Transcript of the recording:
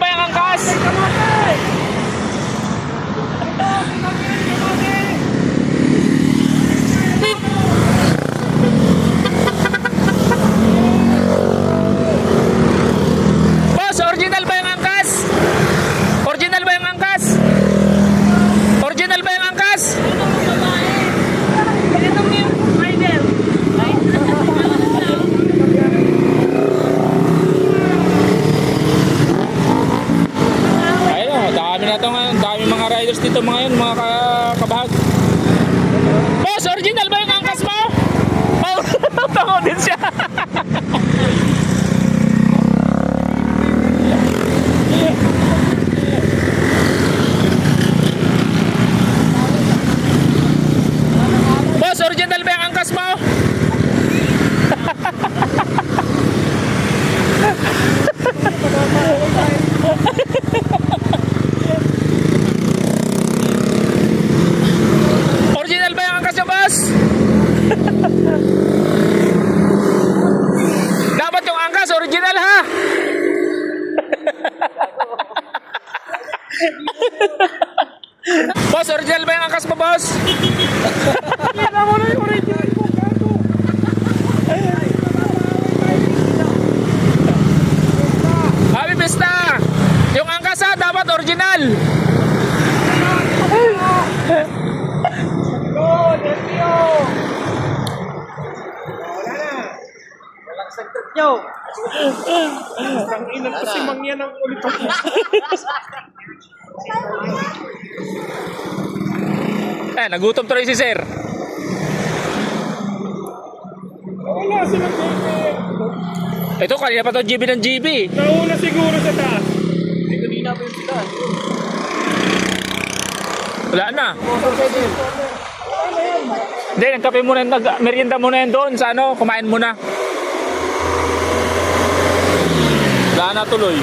Ba yung angkas? Boss, original ba yung angkas? Original ba yung angkas? Original ba yung angkas? Ayun, dami na ito ngayon. Dami mga riders dito mga yun, mga kabahag. Boss, original ba yung angkas mo? Oh, tango din siya. Boss, original ba yung angkas mo? Original ba yung angkas nyo, boss? Dapat yung angkas, original ha? Boss, original ba yung angkas mo, boss? Kaya mo na yung original mo, gago. Happy Pista! Yung angkas ha, dapat original. Go, Nervio! Wala na. Walang sagdat nyo. Ang inang kasi mangyan ang ulit ako. Nagutom tuloy si sir. Wala silang bebe. Ito, kanina pa to GB ng GB. Nauna siguro sa taas. Hindi kanina pa yung sila. Wala na. Hindi, nagkape muna, merienda muna yan doon sa ano, kumain muna. Wala na tuloy.